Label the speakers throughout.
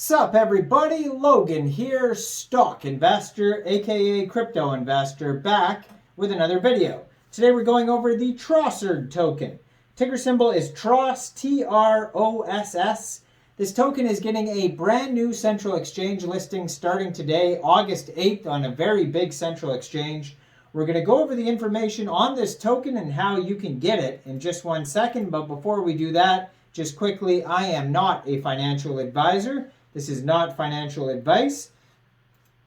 Speaker 1: Sup everybody, Logan here, stock investor, aka crypto investor, back with another video. Today we're going over the Trossard token. Ticker symbol is Tross, T-R-O-S-S. This token is getting a brand new central exchange listing starting today, August 8th, on a very big central exchange. We're going to go over the information on this token and how you can get it in just 1 second, but before we do that, just quickly, I am not a financial advisor. This is not financial advice.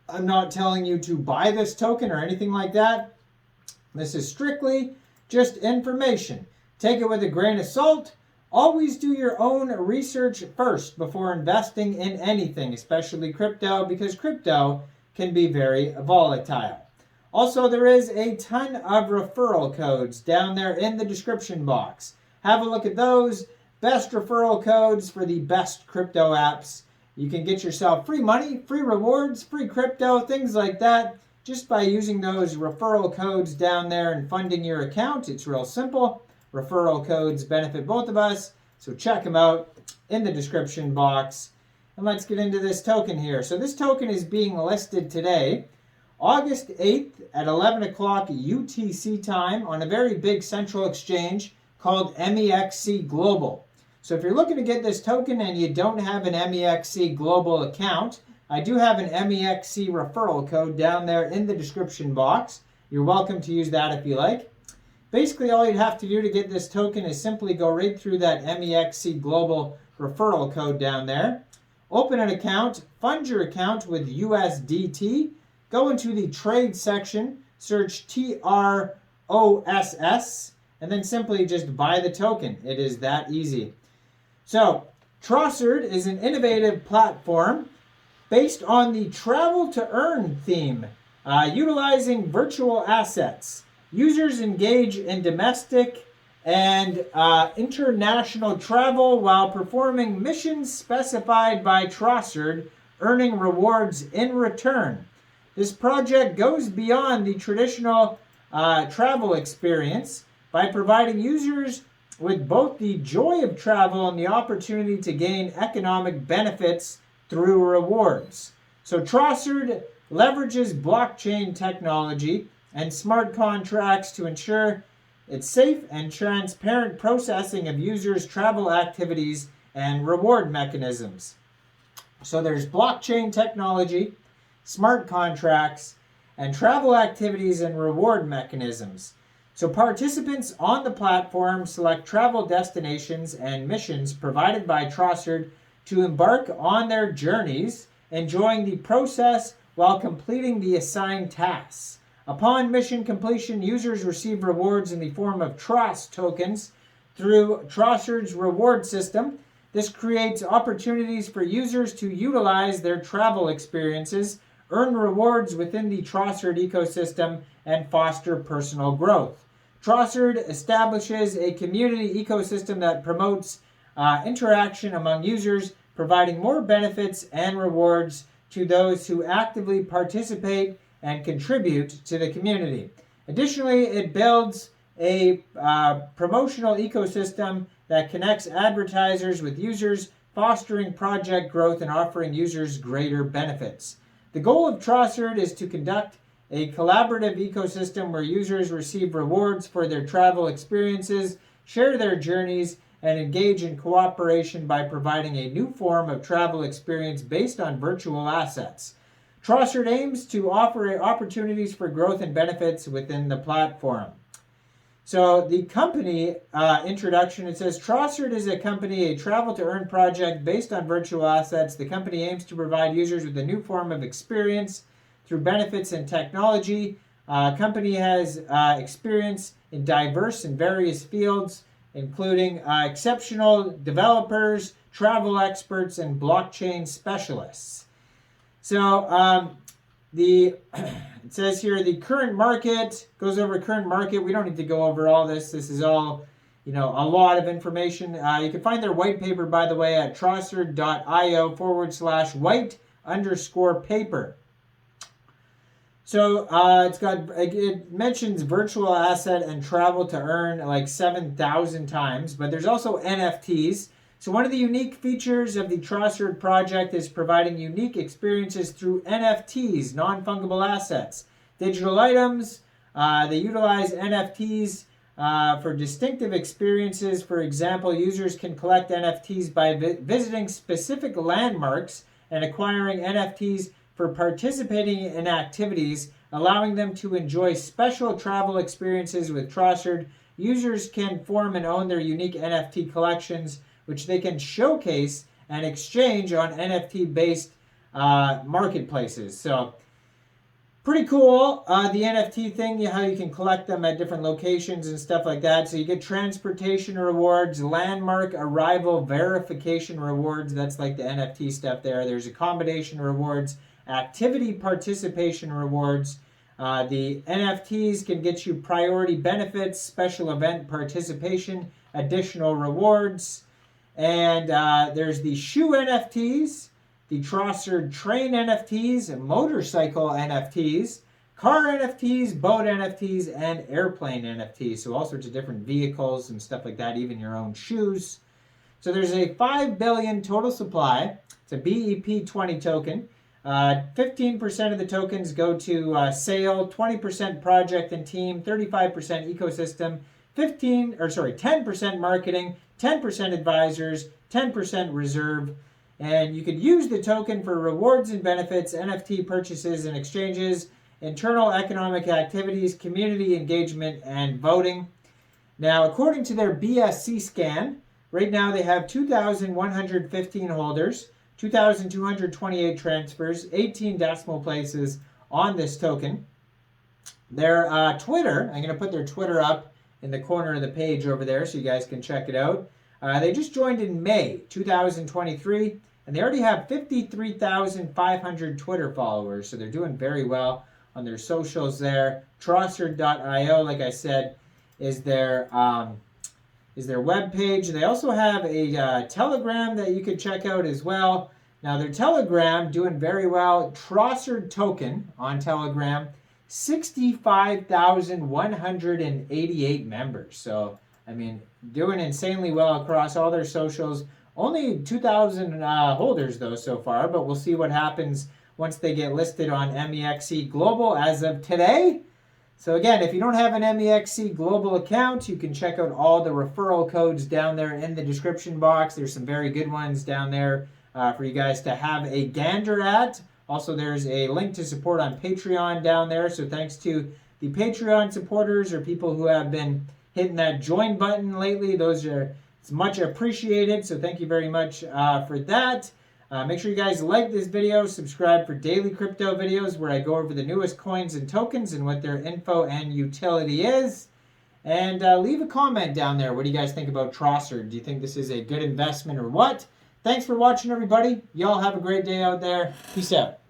Speaker 1: I'm not telling you to buy this token or anything like that. This is strictly just information. Take it with a grain of salt. Always do your own research first before investing in anything, especially crypto, because crypto can be very volatile. Also, there is a ton of referral codes down there in the description box. Have a look at those. Best referral codes for the best crypto apps. You can get yourself free money, free rewards, free crypto, things like that, just by using those referral codes down there and funding your account. It's real simple. Referral codes benefit both of us, so check them out in the description box. And let's get into this token here. So this token is being listed today, August 8th at 11 o'clock UTC time on a very big central exchange called Mexc Global. So if you're looking to get this token and you don't have an Mexc Global account, I do have an Mexc referral code down there in the description box. You're welcome to use that if you like. Basically, all you'd have to do to get this token is simply go right through that Mexc Global referral code down there. Open an account, fund your account with USDT, go into the trade section, search TROSS, and then simply just buy the token. It is that easy. So, Trossard is an innovative platform based on the travel to earn theme, utilizing virtual assets. Users engage in domestic and international travel while performing missions specified by Trossard, earning rewards in return. This project goes beyond the traditional travel experience by providing users with both the joy of travel and the opportunity to gain economic benefits through rewards. So Trossard leverages blockchain technology and smart contracts to ensure its safe and transparent processing of users' travel activities and reward mechanisms. So there's blockchain technology, smart contracts, and travel activities and reward mechanisms. So participants on the platform select travel destinations and missions provided by Trossard to embark on their journeys, enjoying the process while completing the assigned tasks. Upon mission completion, users receive rewards in the form of Tross tokens through Trossard's reward system. This creates opportunities for users to utilize their travel experiences, earn rewards within the Trossard ecosystem, and foster personal growth. Trossard establishes a community ecosystem that promotes interaction among users, providing more benefits and rewards to those who actively participate and contribute to the community. Additionally, it builds a promotional ecosystem that connects advertisers with users, fostering project growth and offering users greater benefits. The goal of Trossard is to conduct a collaborative ecosystem where users receive rewards for their travel experiences, share their journeys, and engage in cooperation by providing a new form of travel experience based on virtual assets. Trossard aims to offer opportunities for growth and benefits within the platform. So the company introduction, it says, Trossard is a company, a travel-to-earn project based on virtual assets. The company aims to provide users with a new form of experience through benefits and technology. Company has experience in diverse and various fields, including exceptional developers, travel experts, and blockchain specialists. So it says here the current market, goes over current market. We don't need to go over all this. This is all, a lot of information. You can find their white paper, by the way, at trossard.io/white_paper. So it mentions virtual asset and travel to earn like 7,000 times, but there's also NFTs. So one of the unique features of the Trossard project is providing unique experiences through NFTs, non-fungible assets. Digital items, they utilize NFTs for distinctive experiences. For example, users can collect NFTs by visiting specific landmarks and acquiring NFTs for participating in activities, allowing them to enjoy special travel experiences with Trossard. Users can form and own their unique NFT collections, which they can showcase and exchange on NFT-based marketplaces. So, pretty cool. The NFT thing, how you can collect them at different locations and stuff like that. So you get transportation rewards, landmark arrival verification rewards. That's like the NFT stuff there. There's accommodation rewards, activity participation rewards. The NFTs can get you priority benefits, special event participation, additional rewards. And there's the shoe NFTs, the Trossard train NFTs, motorcycle NFTs, car NFTs, boat NFTs, and airplane NFTs. So all sorts of different vehicles and stuff like that, even your own shoes. So there's a 5 billion total supply. It's a BEP20 token. 15% of the tokens go to sale, 20% project and team, 35% ecosystem, 10% marketing, 10% advisors, 10% reserve. And you could use the token for rewards and benefits, NFT purchases and exchanges, internal economic activities, community engagement, and voting. Now, according to their BSC scan, right now they have 2,115 holders, 2,228 transfers, 18 decimal places on this token. Their Twitter, I'm going to put their Twitter up in the corner of the page over there so you guys can check it out. They just joined in May 2023, and they already have 53,500 Twitter followers, so they're doing very well on their socials there. Trossard.io, like I said, is their web page. They also have a Telegram that you could check out as well. Now, their Telegram doing very well. Trossard token on Telegram, 65,188 members. So, I mean, doing insanely well across all their socials. Only 2,000 holders, though, so far, but we'll see what happens once they get listed on Mexc Global as of today. So, again, if you don't have an Mexc Global account, you can check out all the referral codes down there in the description box. There's some very good ones down there for you guys to have a gander at. Also, there's a link to support on Patreon down there. So thanks to the Patreon supporters or people who have been hitting that join button lately. It's much appreciated. So thank you very much for that. Make sure you guys like this video, subscribe for daily crypto videos where I go over the newest coins and tokens and what their info and utility is. And leave a comment down there. What do you guys think about Trossard? Do you think this is a good investment or what? Thanks for watching, everybody. Y'all have a great day out there. Peace out.